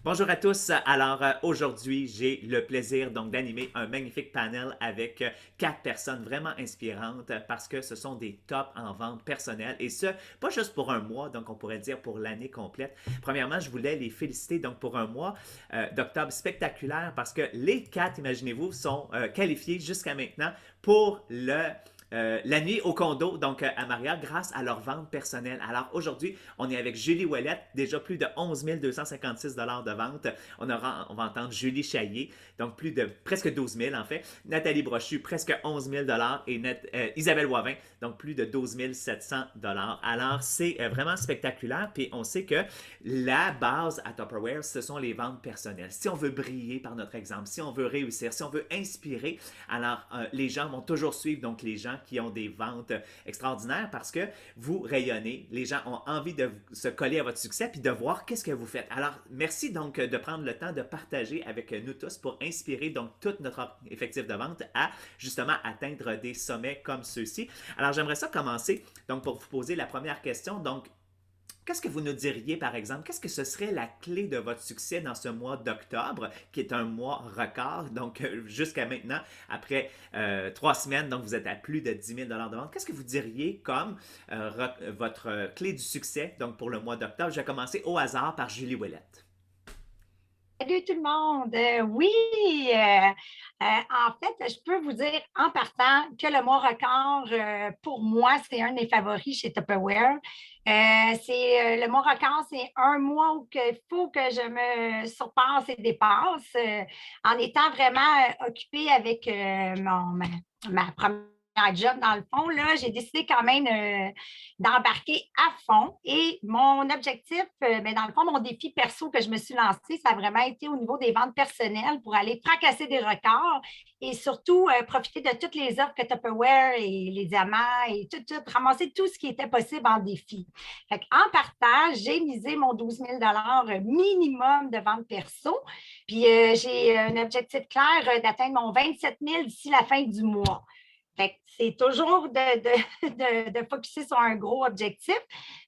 Bonjour à tous. Alors aujourd'hui, j'ai le plaisir donc d'animer un magnifique panel avec quatre personnes vraiment inspirantes parce que ce sont des tops en vente personnelle et ce, pas juste pour un mois, donc on pourrait dire pour l'année complète. Premièrement, je voulais les féliciter donc pour un mois d'octobre spectaculaire parce que les quatre, imaginez-vous, sont qualifiés jusqu'à maintenant pour la nuit au condo, donc à Marriott, grâce à leur vente personnelle. Alors aujourd'hui, on est avec Julie Ouellette, déjà plus de 11 256 de vente. On va entendre Julie Chaillé, donc plus de presque 12 000 en fait. Nathalie Brochu, presque 11 000 et Isabelle Wavin, donc plus de 12 700 Alors c'est vraiment spectaculaire, puis on sait que la base à Tupperware, ce sont les ventes personnelles. Si on veut briller par notre exemple, si on veut réussir, si on veut inspirer, alors les gens vont toujours suivre donc les gens qui ont des ventes extraordinaires parce que vous rayonnez, les gens ont envie de se coller à votre succès puis de voir qu'est-ce que vous faites. Alors, merci donc de prendre le temps de partager avec nous tous pour inspirer donc tout notre effectif de vente à justement atteindre des sommets comme ceux-ci. Alors, j'aimerais ça commencer donc pour vous poser la première question. Donc, qu'est-ce que vous nous diriez, par exemple, qu'est-ce que ce serait la clé de votre succès dans ce mois d'octobre, qui est un mois record, donc jusqu'à maintenant, après 3 semaines, donc vous êtes à plus de 10 000 de vente. Qu'est-ce que vous diriez comme votre clé du succès, donc pour le mois d'octobre? Je vais commencer au hasard par Julie Ouellette. Salut tout le monde. Oui, en fait, je peux vous dire en partant que le mois record, pour moi, c'est un des favoris chez Tupperware. Le mois record, c'est un mois où il faut que je me surpasse et dépasse en étant vraiment occupée avec ma première job dans le fond, là, j'ai décidé quand même d'embarquer à fond. Et mon objectif, dans le fond, mon défi perso que je me suis lancé, ça a vraiment été au niveau des ventes personnelles pour aller fracasser des records et surtout profiter de toutes les offres que Tupperware et les diamants et ramasser tout ce qui était possible en défi. En partant, j'ai misé mon 12 000 minimum de ventes perso. Puis j'ai un objectif clair d'atteindre mon 27 000 d'ici la fin du mois. C'est toujours de focuser sur un gros objectif.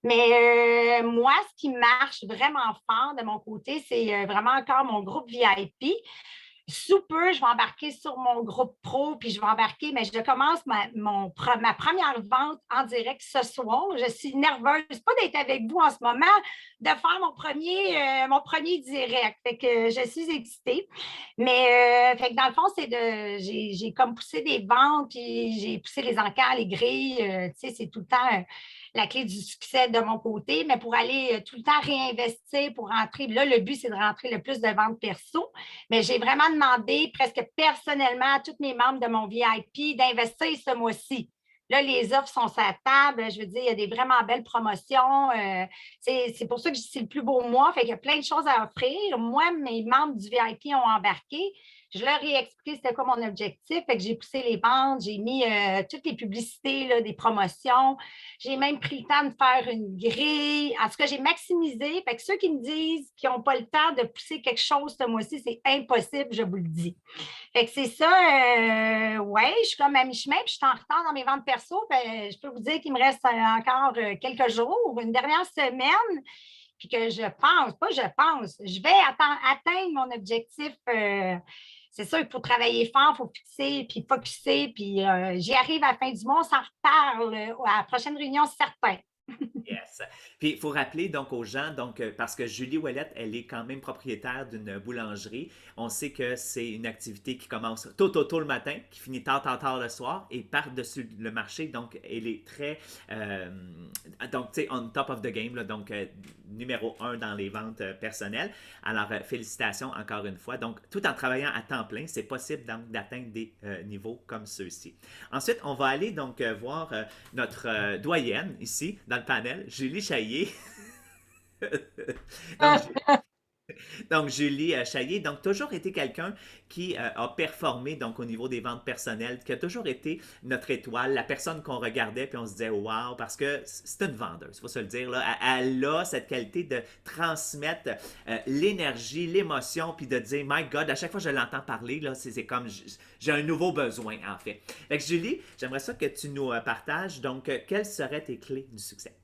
Mais moi, ce qui marche vraiment fort de mon côté, c'est vraiment encore mon groupe VIP. Sous peu, je vais embarquer sur mon groupe pro, puis je vais embarquer, mais je commence ma première vente en direct ce soir. Je suis nerveuse, pas d'être avec vous en ce moment, de faire mon premier direct. Fait que je suis excitée. Mais fait que dans le fond, j'ai comme poussé des ventes, puis j'ai poussé les encas, les grilles. Tu sais, c'est tout le temps la clé du succès de mon côté, mais pour aller tout le temps réinvestir, pour rentrer. Là, le but, c'est de rentrer le plus de ventes perso. Mais j'ai vraiment demandé presque personnellement à tous mes membres de mon VIP d'investir ce mois-ci. Là, les offres sont sur la table. Je veux dire, il y a des vraiment belles promotions. C'est pour ça que c'est le plus beau mois. Fait qu'il y a plein de choses à offrir. Moi, mes membres du VIP ont embarqué. Je leur ai expliqué c'était quoi mon objectif. Fait que j'ai poussé les ventes, j'ai mis toutes les publicités, là, des promotions. J'ai même pris le temps de faire une grille. En tout cas, j'ai maximisé. Fait que ceux qui me disent qu'ils n'ont pas le temps de pousser quelque chose ce mois-ci, c'est impossible, je vous le dis. Fait que c'est ça, ouais, je suis comme à mi-chemin, puis je suis en retard dans mes ventes perso. Ben, je peux vous dire qu'il me reste encore quelques jours, une dernière semaine, puis que je vais atteindre mon objectif. C'est sûr qu'il faut travailler fort, il faut fixer, puis focusser, puis j'y arrive à la fin du mois, on s'en reparle à la prochaine réunion, certain. Yes. Puis il faut rappeler donc aux gens, donc parce que Julie Ouellette, elle est quand même propriétaire d'une boulangerie. On sait que c'est une activité qui commence tôt le matin, qui finit tard le soir et par-dessus le marché. Donc elle est très donc tu sais on top of the game là, donc numéro un dans les ventes personnelles. Alors félicitations encore une fois. Donc tout en travaillant à temps plein, c'est possible donc d'atteindre des niveaux comme ceux-ci. Ensuite, on va aller donc voir notre doyenne ici dans le panel, Julie Chaillé. donc, donc, Julie Chaillé, donc toujours été quelqu'un qui a performé donc au niveau des ventes personnelles, qui a toujours été notre étoile, la personne qu'on regardait puis on se disait wow parce que c'est une vendeuse, il faut se le dire là, elle a cette qualité de transmettre l'énergie, l'émotion puis de dire my God, à chaque fois que je l'entends parler là, c'est comme j'ai un nouveau besoin en fait. Fait que Julie, j'aimerais ça que tu nous partages donc quelles seraient tes clés du succès.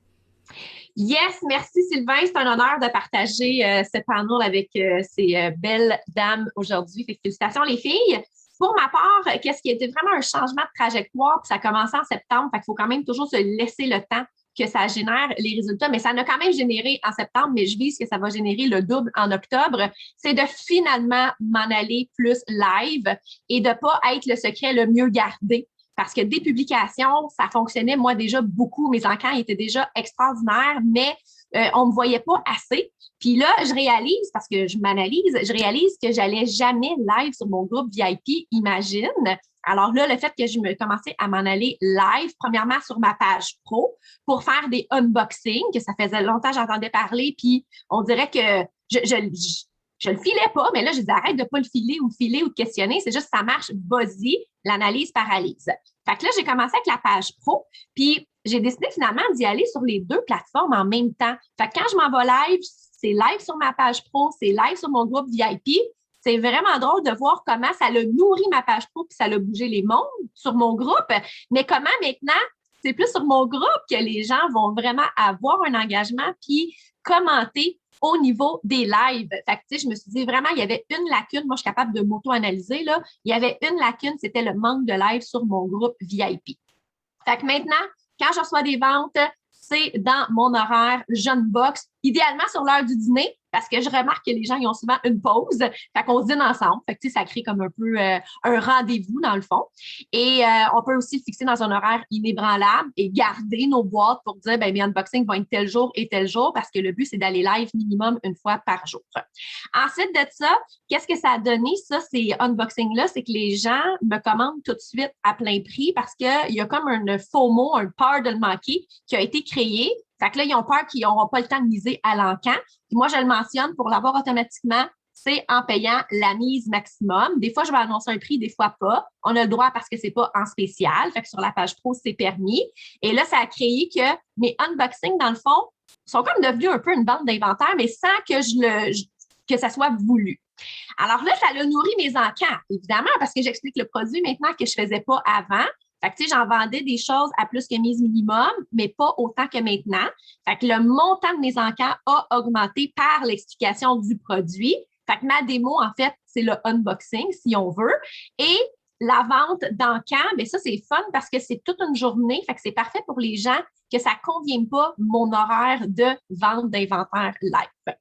Yes, merci Sylvain. C'est un honneur de partager ce panel avec ces belles dames aujourd'hui. Fait que félicitations les filles. Pour ma part, qu'est-ce qui était vraiment un changement de trajectoire, puis ça a commencé en septembre, fait qu'il faut quand même toujours se laisser le temps que ça génère les résultats, mais ça en a quand même généré en septembre, mais je vise que ça va générer le double en octobre, c'est de finalement m'en aller plus live et de pas être le secret le mieux gardé. Parce que des publications, ça fonctionnait, moi, déjà beaucoup. Mes encans étaient déjà extraordinaires, mais on ne me voyait pas assez. Puis là, je réalise, parce que je m'analyse, je réalise que j'allais jamais live sur mon groupe VIP, imagine. Alors là, le fait que je me commençais à m'en aller live, premièrement sur ma page pro, pour faire des unboxings, que ça faisait longtemps que j'entendais parler, puis on dirait que je le filais pas, mais là, je dis arrête de pas le filer ou de questionner, c'est juste ça marche, vas-y, l'analyse paralyse. Fait que là, j'ai commencé avec la page pro, puis j'ai décidé finalement d'y aller sur les deux plateformes en même temps. Fait que quand je m'en vais live, c'est live sur ma page pro, c'est live sur mon groupe VIP. C'est vraiment drôle de voir comment ça a nourri ma page pro puis ça a bougé les mondes sur mon groupe. Mais comment maintenant, c'est plus sur mon groupe que les gens vont vraiment avoir un engagement puis commenter au niveau des lives. Fait que, tu sais, je me suis dit vraiment, il y avait une lacune. Moi, je suis capable de m'auto-analyser, là. Il y avait une lacune, c'était le manque de live sur mon groupe VIP. Fait que maintenant, quand je reçois des ventes, c'est dans mon horaire jeune box, idéalement sur l'heure du dîner, parce que je remarque que les gens, ils ont souvent une pause. Fait qu'on se dîne ensemble. Fait que, tu sais, ça crée comme un peu un rendez-vous, dans le fond. Et on peut aussi fixer dans un horaire inébranlable et garder nos boîtes pour dire, ben mes unboxings vont être tel jour et tel jour, parce que le but, c'est d'aller live minimum une fois par jour. Ensuite de ça, qu'est-ce que ça a donné, ça, ces unboxings-là? C'est que les gens me commandent tout de suite à plein prix parce qu'il y a comme un FOMO, un peur de le manquer qui a été créé. Fait que là, ils ont peur qu'ils n'auront pas le temps de miser à l'encan. Puis moi, je le mentionne pour l'avoir automatiquement, c'est en payant la mise maximum. Des fois, je vais annoncer un prix, des fois pas. On a le droit parce que c'est pas en spécial. Fait que sur la page pro, c'est permis. Et là, ça a créé que mes unboxings, dans le fond, sont comme devenus un peu une bande d'inventaire, mais sans que ça soit voulu. Alors là, ça a nourri mes encans, évidemment, parce que j'explique le produit maintenant que je ne faisais pas avant. Fait que, tu sais, j'en vendais des choses à plus que mise minimum, mais pas autant que maintenant. Fait que le montant de mes encans a augmenté par l'explication du produit. Fait que ma démo, en fait, c'est le unboxing, si on veut. Et la vente d'encans, bien ça, c'est fun parce que c'est toute une journée. Fait que c'est parfait pour les gens que ça ne convienne pas mon horaire de vente d'inventaire live.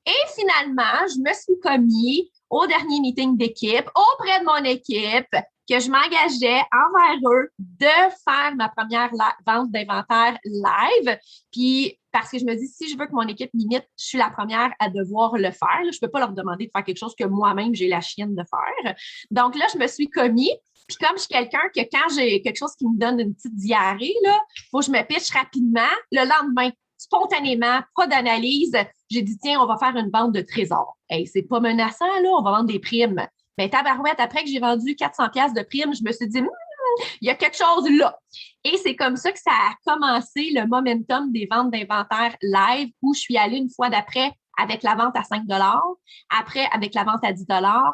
Et finalement, je me suis commis au dernier meeting d'équipe, auprès de mon équipe, que je m'engageais envers eux de faire ma première vente d'inventaire live. Puis, parce que je me dis, si je veux que mon équipe m'imite, je suis la première à devoir le faire. Là, je ne peux pas leur demander de faire quelque chose que moi-même, j'ai la chienne de faire. Donc là, je me suis commis. Puis comme je suis quelqu'un que quand j'ai quelque chose qui me donne une petite diarrhée, il faut que je me pitche rapidement. Le lendemain, spontanément, pas d'analyse, j'ai dit, tiens, on va faire une vente de trésors. Hey, c'est pas menaçant, là, on va vendre des primes. Mais tabarouette, après que j'ai vendu 400$ de primes, je me suis dit, il y a quelque chose là. Et c'est comme ça que ça a commencé le momentum des ventes d'inventaire live où je suis allée une fois d'après avec la vente à 5 après avec la vente à 10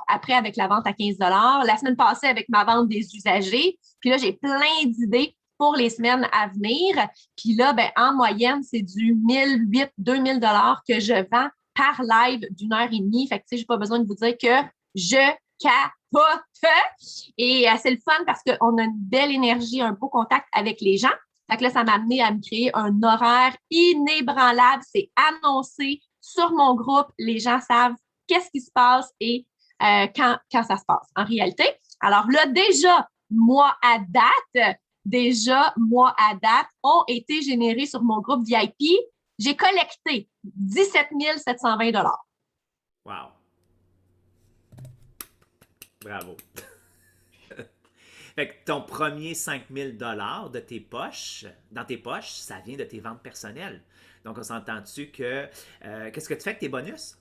après avec la vente à 15 la semaine passée avec ma vente des usagers. Puis là, j'ai plein d'idées pour les semaines à venir. Puis là, ben, en moyenne, c'est du 1 800-2 000 que je vends par live d'1 heure et demie. Fait que, tu sais, j'ai pas besoin de vous dire que je capote. Et c'est le fun parce qu'on a une belle énergie, un beau contact avec les gens. Fait que là, ça m'a amené à me créer un horaire inébranlable. C'est annoncé sur mon groupe. Les gens savent qu'est-ce qui se passe et quand ça se passe en réalité. Alors là, déjà, mois à date, ont été générés sur mon groupe VIP. J'ai collecté 17 720 $. Wow. Bravo. Fait que ton premier 5 000 $ de tes poches, dans tes poches, ça vient de tes ventes personnelles. Donc, on s'entend-tu que... qu'est-ce que tu fais avec tes bonus?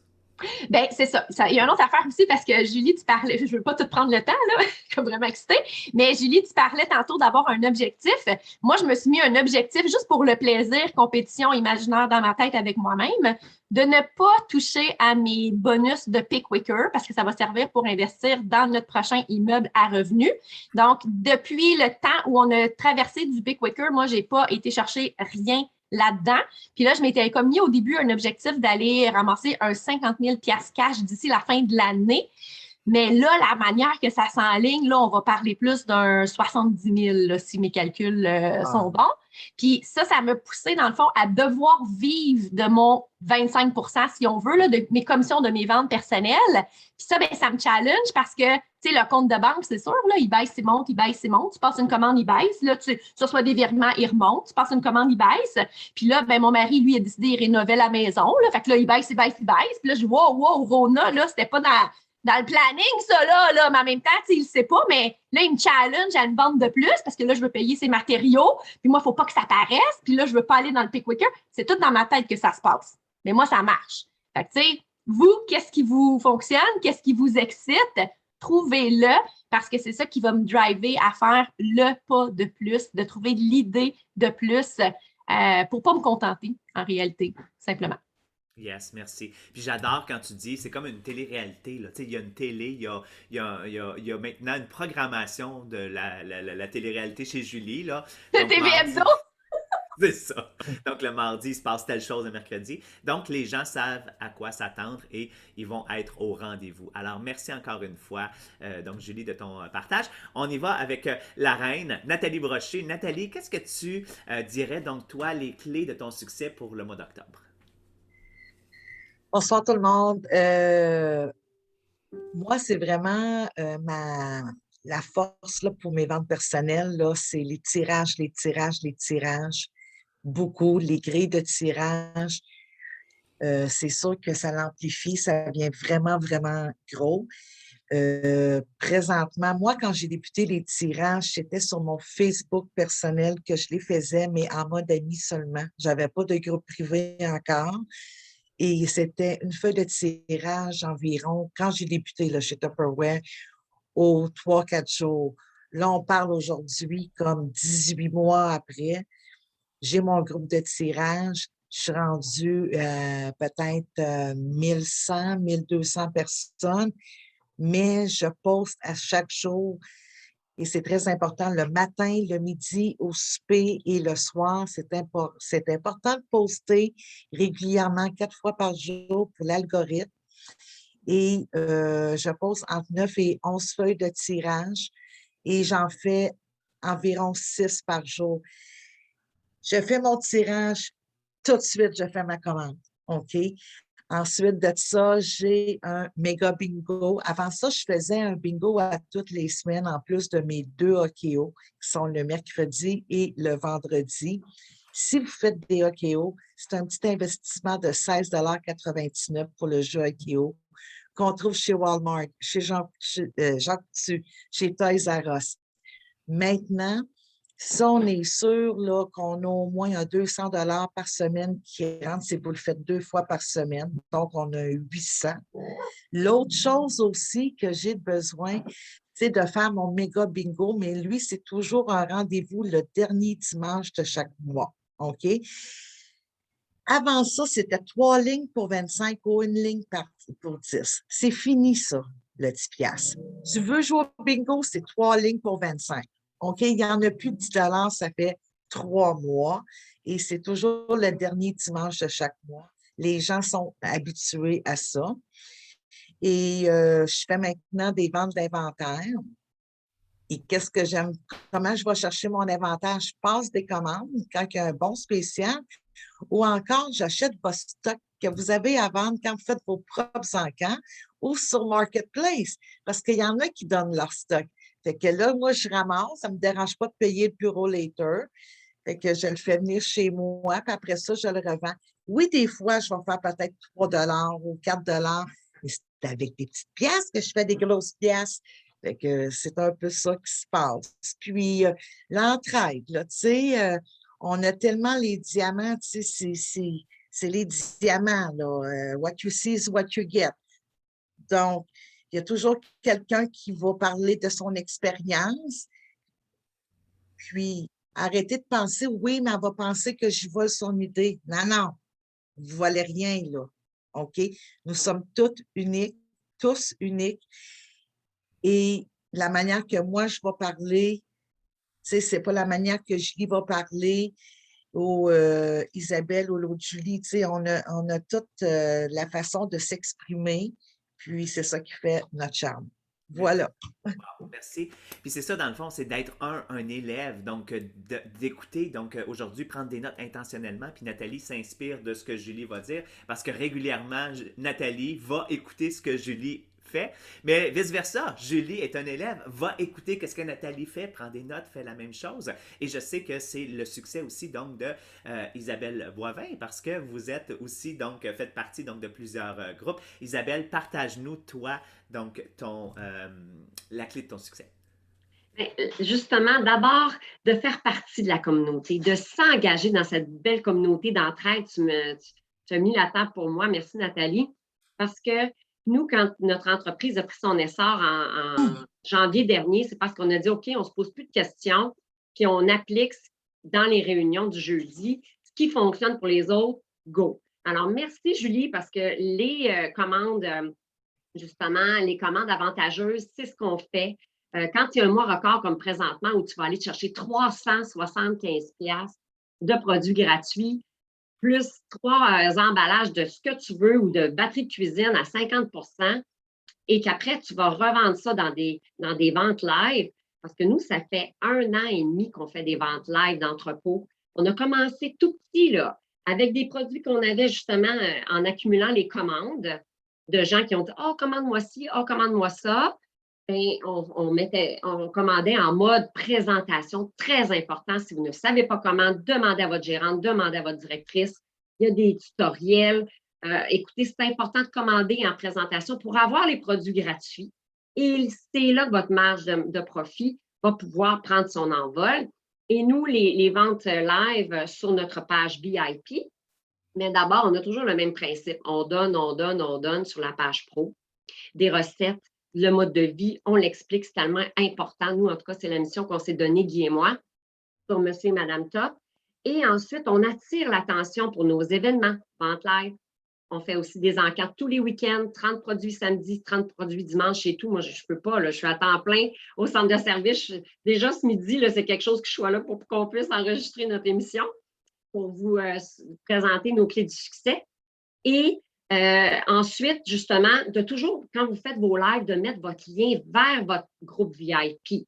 Bien, c'est ça. Il y a une autre affaire aussi parce que Julie, tu parlais, je ne veux pas tout prendre le temps, là, je suis vraiment excitée, mais Julie, tu parlais tantôt d'avoir un objectif. Moi, je me suis mis un objectif juste pour le plaisir, compétition imaginaire dans ma tête avec moi-même, de ne pas toucher à mes bonus de Pickwicker parce que ça va servir pour investir dans notre prochain immeuble à revenus. Donc, depuis le temps où on a traversé du Pickwicker, moi, je n'ai pas été chercher rien là-dedans. Puis là, je m'étais comme mis au début un objectif d'aller ramasser un 50 000 piastres cash d'ici la fin de l'année. Mais là, la manière que ça s'enligne, là, on va parler plus d'un 70 000, là, si mes calculs sont bons. Puis ça m'a poussé, dans le fond, à devoir vivre de mon 25 si on veut, là, de mes commissions de mes ventes personnelles. Puis ça, ben, ça me challenge parce que, tu sais, le compte de banque, c'est sûr, là, il baisse, il monte, il baisse, il monte. Tu passes une commande, il baisse. Là, tu reçois des virements, il remonte. Tu passes une commande, il baisse. Puis là, ben, mon mari, lui, a décidé de rénover la maison. Là, fait que là, il baisse, il baisse, il baisse. Puis là, je dis, wow, Rona, là, c'était pas dans le planning, ça, là, mais en même temps, il ne sait pas, mais là, il me challenge à une vente de plus parce que là, je veux payer ses matériaux, puis moi, il ne faut pas que ça paraisse, puis là, je ne veux pas aller dans le pick wicker. C'est tout dans ma tête que ça se passe. Mais moi, ça marche. Fait que, tu sais, vous, qu'est-ce qui vous fonctionne? Qu'est-ce qui vous excite? Trouvez-le parce que c'est ça qui va me driver à faire le pas de plus, de trouver l'idée de plus pour ne pas me contenter, en réalité, simplement. Yes, merci. Puis j'adore quand tu dis, c'est comme une télé-réalité, là. Tu sais, il y a une télé, il y a maintenant une programmation de la télé-réalité chez Julie, là. Le Donc, TV mardi, Hebdo! c'est ça. Donc, le mardi, il se passe telle chose le mercredi. Donc, les gens savent à quoi s'attendre et ils vont être au rendez-vous. Alors, merci encore une fois, donc, Julie, de ton partage. On y va avec la reine, Nathalie Brocher. Nathalie, qu'est-ce que tu dirais, donc, toi, les clés de ton succès pour le mois d'octobre? Bonsoir tout le monde. Moi, c'est vraiment la force là, pour mes ventes personnelles, là, c'est les tirages, les tirages, les tirages. Beaucoup, les grilles de tirage. C'est sûr que ça l'amplifie, ça devient vraiment, vraiment gros. Présentement, moi, quand j'ai débuté les tirages, c'était sur mon Facebook personnel que je les faisais, mais en mode ami seulement. Je n'avais pas de groupe privé encore. Et c'était une feuille de tirage environ, quand j'ai débuté là, chez Tupperware, aux 3-4 jours. Là, on parle aujourd'hui comme 18 mois après. J'ai mon groupe de tirage. Je suis rendue peut-être 1100, 1200 personnes, mais je poste à chaque jour. Et c'est très important, le matin, le midi, au souper et le soir, c'est important de poster régulièrement 4 fois par jour pour l'algorithme. Et je poste entre 9 et 11 feuilles de tirage et j'en fais environ 6 par jour. Je fais mon tirage, tout de suite, je fais ma commande. OK? Ensuite de ça, j'ai un méga bingo. Avant ça, je faisais un bingo à toutes les semaines, en plus de mes 2 OKO, qui sont le mercredi et le vendredi. Si vous faites des OKO, c'est un petit investissement de 16,99 $ pour le jeu OKO qu'on trouve chez Walmart, chez Jacques Coutu, chez Toys R Us. Maintenant, si on est sûr là, qu'on a au moins un 200 $ par semaine qui rentre, c'est vous le faites 2 fois par semaine, donc on a 800. L'autre chose aussi que j'ai besoin, c'est de faire mon méga bingo, mais lui, c'est toujours un rendez-vous le dernier dimanche de chaque mois. OK? Avant ça, c'était 3 lignes pour 25 ou 1 ligne pour 10. C'est fini, ça, le 10 $. Tu veux jouer au bingo, c'est 3 lignes pour 25. OK, il n'y en a plus de 10 $, ça fait 3 mois et c'est toujours le dernier dimanche de chaque mois. Les gens sont habitués à ça. Et je fais maintenant des ventes d'inventaire. Et qu'est-ce que j'aime? Comment je vais chercher mon inventaire? Je passe des commandes quand il y a un bon spécial ou encore j'achète vos stocks que vous avez à vendre quand vous faites vos propres encans ou sur Marketplace parce qu'il y en a qui donnent leur stock. Fait que là, moi, je ramasse, ça ne me dérange pas de payer le bureau later. Fait que je le fais venir chez moi, puis après ça, je le revends. Oui, des fois, je vais faire peut-être 3 $ ou 4 $, mais c'est avec des petites pièces que je fais des grosses pièces. Fait que c'est un peu ça qui se passe. Puis, l'entraide, là, tu sais, on a tellement les diamants, tu sais, c'est les diamants, là. What you see is what you get. Donc, il y a toujours quelqu'un qui va parler de son expérience. Puis, arrêtez de penser, oui, mais elle va penser que je vole son idée. Non, non, vous ne volez rien, là. OK? Nous sommes toutes uniques, tous uniques. Et la manière que moi, je vais parler, tu sais, ce n'est pas la manière que Julie va parler. ou Isabelle ou l'autre Julie. Tu sais, on a toute la façon de s'exprimer, puis c'est ça qui fait notre charme. Merci. Voilà. Wow, merci. Puis c'est ça, dans le fond, c'est d'être un élève, donc d'écouter, donc aujourd'hui, prendre des notes intentionnellement. Puis Nathalie s'inspire de ce que Julie va dire, parce que régulièrement, Nathalie va écouter ce que Julie fait, mais vice-versa, Julie est un élève, va écouter ce que Nathalie fait, prend des notes, fait la même chose. Et je sais que c'est le succès aussi donc de Isabelle Boivin, parce que vous êtes aussi, donc, faites partie donc de plusieurs groupes. Isabelle, partage-nous, toi, donc, la clé de ton succès. Justement, d'abord, de faire partie de la communauté, de s'engager dans cette belle communauté d'entraide. Tu as mis la table pour moi. Merci, Nathalie. Parce que nous, quand notre entreprise a pris son essor en janvier dernier, c'est parce qu'on a dit, OK, on ne se pose plus de questions, puis on applique dans les réunions du jeudi ce qui fonctionne pour les autres, go. Alors, merci, Julie, parce que les commandes, justement, les commandes avantageuses, c'est ce qu'on fait. Quand il y a un mois record comme présentement où tu vas aller chercher 375 $ de produits gratuits, plus 3 emballages de ce que tu veux ou de batterie de cuisine à 50 % et qu'après, tu vas revendre ça dans des ventes live, parce que nous, ça fait 1 an et demi qu'on fait des ventes live d'entrepôt. On a commencé tout petit, là, avec des produits qu'on avait justement en accumulant les commandes de gens qui ont dit « Oh, commande-moi ci, oh, commande-moi ça ». Bien, on commandait en mode présentation, très important. Si vous ne savez pas comment, demandez à votre gérante, demandez à votre directrice. Il y a des tutoriels. Écoutez, c'est important de commander en présentation pour avoir les produits gratuits. Et c'est là que votre marge de profit va pouvoir prendre son envol. Et nous, les ventes live sur notre page VIP, mais d'abord, on a toujours le même principe. On donne sur la page pro des recettes, le mode de vie, on l'explique, c'est tellement important. Nous, en tout cas, c'est la mission qu'on s'est donnée, Guy et moi, sur Monsieur et Madame Top. Et ensuite, on attire l'attention pour nos événements, vente live. On fait aussi des encarts tous les week-ends, 30 produits samedi, 30 produits dimanche et tout. Moi, je ne peux pas, là, je suis à temps plein au centre de service. Déjà, ce midi, là, c'est quelque chose que je sois là pour qu'on puisse enregistrer notre émission, pour vous présenter nos clés du succès. Et ensuite, justement, de toujours, quand vous faites vos lives, de mettre votre lien vers votre groupe VIP.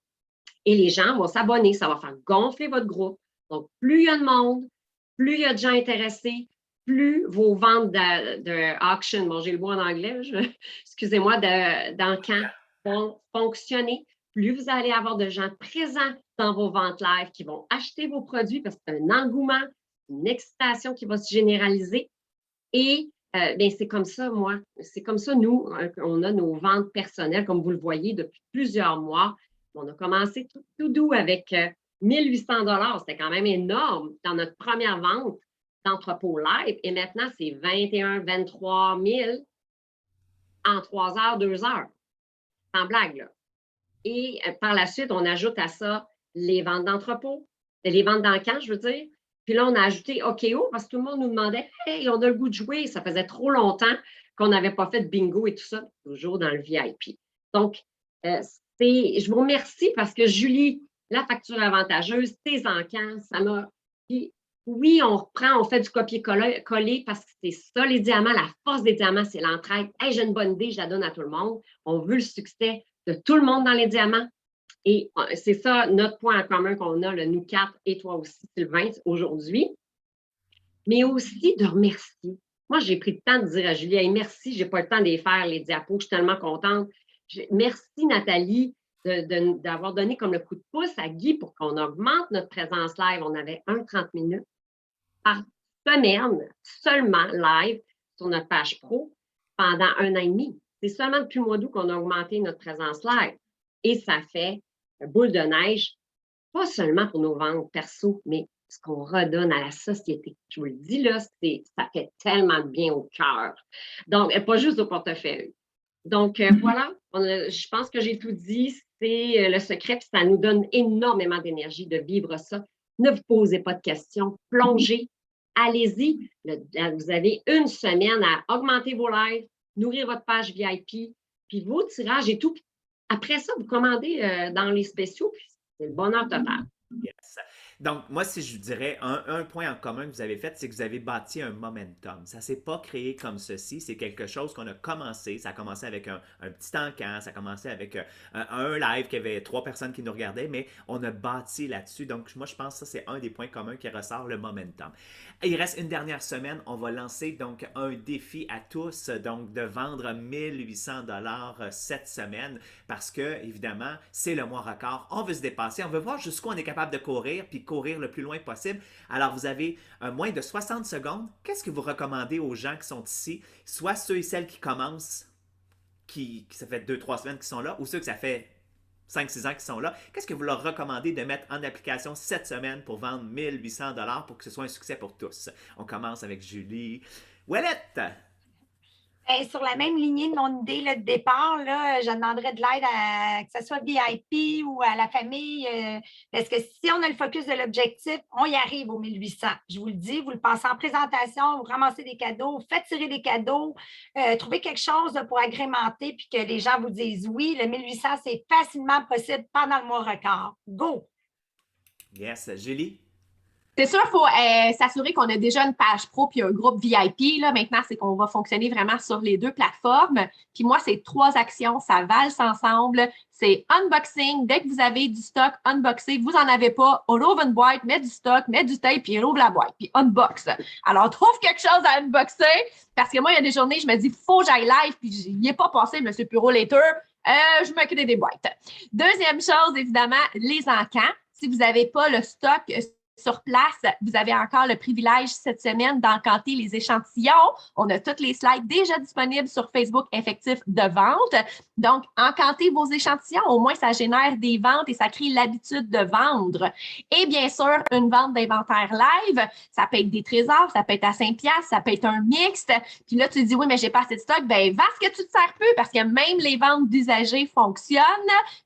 Et les gens vont s'abonner, ça va faire gonfler votre groupe. Donc, plus il y a de monde, plus il y a de gens intéressés, plus vos ventes de auction, bon, j'ai le mot en anglais, excusez-moi, d'encan vont fonctionner. Plus vous allez avoir de gens présents dans vos ventes live qui vont acheter vos produits parce que c'est un engouement, une excitation qui va se généraliser. Et bien, c'est comme ça, moi. C'est comme ça, nous, on a nos ventes personnelles, comme vous le voyez, depuis plusieurs mois. On a commencé tout doux avec 1 800 $. C'était quand même énorme dans notre première vente d'entrepôt live. Et maintenant, c'est 21 000, 23 000 en 3 heures, 2 heures. Sans blague, là. Et par la suite, on ajoute à ça les ventes d'entrepôt, les ventes d'encan, je veux dire. Puis là, on a ajouté OKO parce que tout le monde nous demandait « Hey, on a le goût de jouer. » Ça faisait trop longtemps qu'on n'avait pas fait de bingo et tout ça, toujours dans le VIP. Donc, je vous remercie parce que Julie, la facture avantageuse, tes encans, ça m'a... Puis, oui, on reprend, on fait du copier-coller parce que c'est ça, les diamants. La force des diamants, c'est l'entraide. Hey, j'ai une bonne idée, je la donne à tout le monde. On veut le succès de tout le monde dans les diamants. Et c'est ça notre point en commun qu'on a, nous quatre, et toi aussi, Sylvain, aujourd'hui. Mais aussi de remercier. Moi, j'ai pris le temps de dire à Julie, hey, merci, je n'ai pas le temps de les faire, les diapos, je suis tellement contente. Merci, Nathalie, d'avoir donné comme le coup de pouce à Guy pour qu'on augmente notre présence live. On avait 30 minutes par semaine, seulement live, sur notre page pro, pendant 1 an et demi. C'est seulement depuis le mois d'août qu'on a augmenté notre présence live. Et ça fait boule de neige, pas seulement pour nos ventes perso, mais ce qu'on redonne à la société. Je vous le dis là, ça fait tellement de bien au cœur. Donc, pas juste au portefeuille. Donc, voilà, je pense que j'ai tout dit. C'est le secret, puis ça nous donne énormément d'énergie de vivre ça. Ne vous posez pas de questions, plongez, allez-y. Vous avez 1 semaine à augmenter vos lives, nourrir votre page VIP, puis vos tirages et tout. Après ça, vous commandez dans les spéciaux, puis c'est le bonheur total. Yes. Donc, moi, si je dirais un point en commun que vous avez fait, c'est que vous avez bâti un momentum. Ça ne s'est pas créé comme ceci. C'est quelque chose qu'on a commencé. Ça a commencé avec un petit encan. Ça a commencé avec un live qui avait 3 personnes qui nous regardaient, mais on a bâti là-dessus. Donc, moi, je pense que ça, c'est un des points communs qui ressort, le momentum. Et il reste une dernière semaine. On va lancer donc un défi à tous, donc de vendre 1800 $ cette semaine parce que, évidemment, c'est le mois record. On veut se dépasser. On veut voir jusqu'où on est capable de courir, puis courir le plus loin possible. Alors, vous avez moins de 60 secondes. Qu'est-ce que vous recommandez aux gens qui sont ici, soit ceux et celles qui commencent, qui ça fait 2-3 semaines qui sont là, ou ceux que ça fait 5-6 ans qui sont là? Qu'est-ce que vous leur recommandez de mettre en application cette semaine pour vendre 1800 $ pour que ce soit un succès pour tous? On commence avec Julie. Ouellette! Sur la même lignée de mon idée là, de départ, là, je demanderais de l'aide que ce soit VIP ou à la famille. Parce que si on a le focus de l'objectif, on y arrive aux 1800. Je vous le dis, vous le passez en présentation, vous ramassez des cadeaux, vous faites tirer des cadeaux, trouvez quelque chose là, pour agrémenter puis que les gens vous disent oui, le 1800, c'est facilement possible pendant le mois record. Go! Yes, Julie? C'est sûr, il faut s'assurer qu'on a déjà une page pro puis un groupe VIP. Là. Maintenant, c'est qu'on va fonctionner vraiment sur les 2 plateformes. Puis moi, c'est 3 actions, ça valse ensemble. C'est unboxing. Dès que vous avez du stock, unboxé. Vous n'en avez pas, on ouvre une boîte, met du stock, met du tape, puis on ouvre la boîte, puis unbox. Alors, trouve quelque chose à unboxer. Parce que moi, il y a des journées, je me dis, faut que j'aille live, puis j'y ai pas passé, M. Puro-Later. Je me crée des boîtes. Deuxième chose, évidemment, les encans. Si vous n'avez pas le stock sur place, vous avez encore le privilège cette semaine d'encanter les échantillons. On a toutes les slides déjà disponibles sur Facebook Effectif de vente. Donc, encantez vos échantillons. Au moins, ça génère des ventes et ça crée l'habitude de vendre. Et bien sûr, une vente d'inventaire live, ça peut être des trésors, ça peut être à 5$, ça peut être un mixte. Puis là, tu te dis, oui, mais j'ai pas assez de stock. Ben, va ce que tu te sers plus parce que même les ventes d'usagers fonctionnent,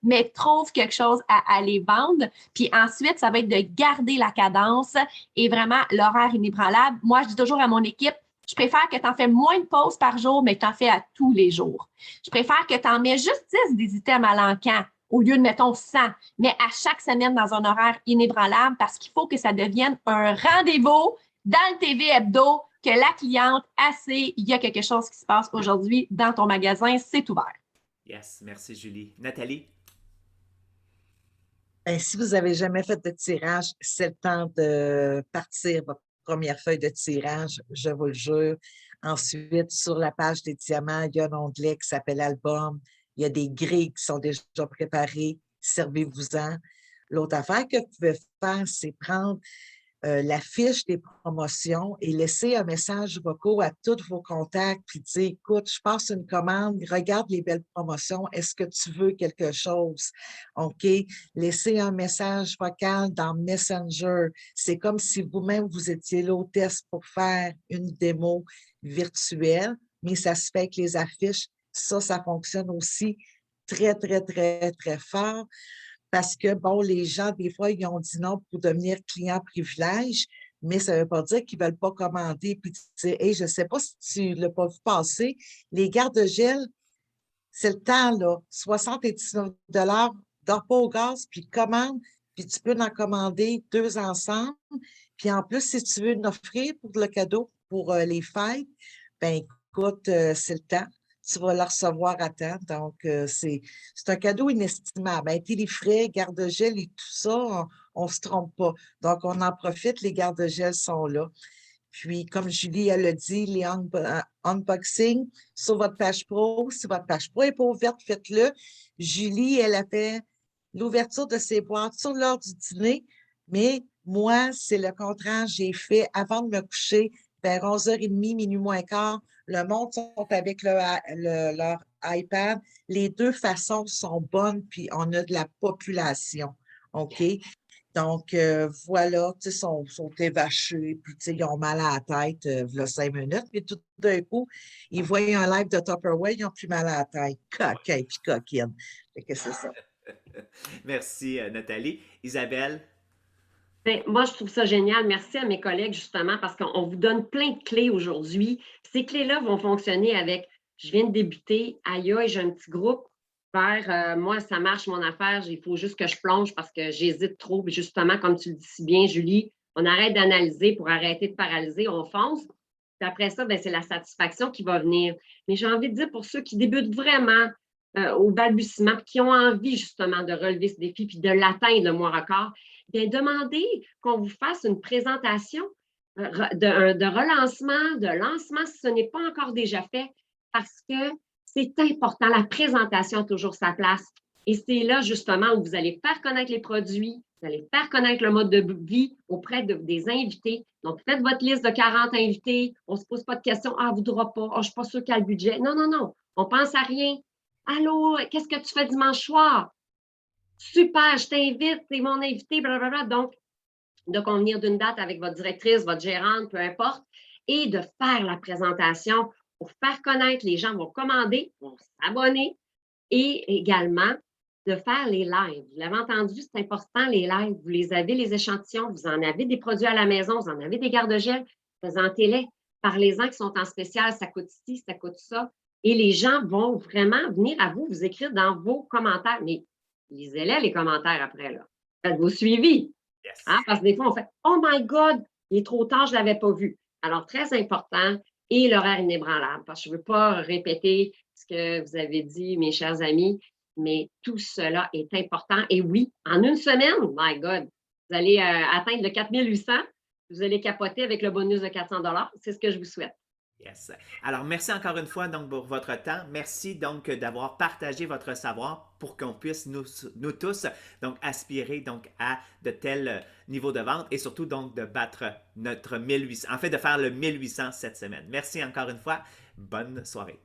mais trouve quelque chose à aller vendre. Puis ensuite, ça va être de garder la cadence et vraiment l'horaire inébranlable. Moi, je dis toujours à mon équipe, je préfère que tu en fais moins de pauses par jour, mais que tu en fais à tous les jours. Je préfère que tu en mets juste 10 des items à l'encan au lieu de, mettons, 100, mais à chaque semaine dans un horaire inébranlable parce qu'il faut que ça devienne un rendez-vous dans le TV Hebdo, que la cliente, assez, il y a quelque chose qui se passe aujourd'hui dans ton magasin, c'est ouvert. Yes, merci Julie. Nathalie? Ben, si vous n'avez jamais fait de tirage, c'est le temps de partir votre première feuille de tirage, je vous le jure. Ensuite, sur la page des diamants, il y a un onglet qui s'appelle Album. Il y a des grilles qui sont déjà préparées. Servez-vous-en. L'autre affaire que vous pouvez faire, c'est prendre la fiche des promotions et laisser un message vocal à tous vos contacts puis dire, écoute, je passe une commande, regarde les belles promotions, est-ce que tu veux quelque chose? OK? Laissez un message vocal dans Messenger. C'est comme si vous-même, vous étiez l'hôtesse pour faire une démo virtuelle, mais ça se fait avec les affiches. Ça fonctionne aussi très, très, très, très fort. Parce que, bon, les gens, des fois, ils ont dit non pour devenir client privilège, mais ça ne veut pas dire qu'ils ne veulent pas commander. Puis tu dis, hey, je ne sais pas si tu ne l'as pas vu passer, les garde-gel, c'est le temps, là, 79 $, dors pas au gaz, puis commande, puis tu peux en commander 2 ensemble. Puis en plus, si tu veux en offrir pour le cadeau pour les fêtes, ben écoute, c'est le temps. Tu vas la recevoir à temps. Donc, c'est un cadeau inestimable. Hein, les frais, garde-gel et tout ça, on ne se trompe pas. Donc, on en profite, les garde-gel sont là. Puis, comme Julie, elle a dit, les unboxings sur votre page pro. Si votre page pro n'est pas ouverte, faites-le. Julie, elle a fait l'ouverture de ses boîtes sur l'heure du dîner, mais moi, c'est le contraire. J'ai fait avant de me coucher, vers 11h30, minuit moins quart. Le monde sont avec leur iPad. Les 2 façons sont bonnes, puis on a de la population. OK? Donc, voilà, tu sais, sont évachés, puis tu sais, ils ont mal à la tête, voilà 5 minutes, puis tout d'un coup, ils voient un live de Tupperware, ils n'ont plus mal à la tête. Coquin puis coquine. Fait que c'est ça. Merci Nathalie. Isabelle? Ben, moi, je trouve ça génial. Merci à mes collègues, justement, parce qu'on vous donne plein de clés aujourd'hui. Ces clés-là vont fonctionner avec, je viens de débuter, aïe, j'ai un petit groupe. vers moi, ça marche mon affaire, il faut juste que je plonge parce que j'hésite trop. Puis justement, comme tu le dis si bien, Julie, on arrête d'analyser pour arrêter de paralyser, on fonce. Puis après ça, ben, c'est la satisfaction qui va venir. Mais j'ai envie de dire pour ceux qui débutent vraiment au balbutiement, puis qui ont envie justement de relever ce défi puis de l'atteindre le mois record, bien, demandez qu'on vous fasse une présentation de relancement, de lancement si ce n'est pas encore déjà fait, parce que c'est important. La présentation a toujours sa place. Et c'est là, justement, où vous allez faire connaître les produits, vous allez faire connaître le mode de vie auprès des invités. Donc, faites votre liste de 40 invités. On ne se pose pas de questions. Ah, vous ne voudra pas. Ah, je ne suis pas sûre qu'il y a le budget. Non, non, non. On ne pense à rien. Allô, qu'est-ce que tu fais dimanche soir? Super, je t'invite, tu es mon invité, blablabla. Donc, de convenir d'une date avec votre directrice, votre gérante, peu importe, et de faire la présentation pour faire connaître. Les gens vont commander, vont s'abonner et également de faire les lives. Vous l'avez entendu, c'est important, les lives. Vous les avez, les échantillons, vous en avez des produits à la maison, vous en avez des garde-gel, présentez-les. Parlez-en qui sont en spécial, ça coûte ci, ça coûte ça. Et les gens vont vraiment venir à vous, vous écrire dans vos commentaires. Mais lisez-les, les commentaires après, là. Faites vos suivis. Yes. Hein? Parce que des fois, on fait « Oh my God, il est trop tard, je ne l'avais pas vu. » Alors, très important, et l'horaire inébranlable, parce que je ne veux pas répéter ce que vous avez dit, mes chers amis, mais tout cela est important. Et oui, en une semaine, my God, vous allez atteindre le 4800, vous allez capoter avec le bonus de 400 $. C'est ce que je vous souhaite. Yes. Alors, merci encore une fois donc pour votre temps. Merci donc d'avoir partagé votre savoir pour qu'on puisse nous tous donc aspirer donc à de tels niveaux de vente et surtout donc de battre notre 1800, en fait de faire le 1800 cette semaine. Merci encore une fois. Bonne soirée.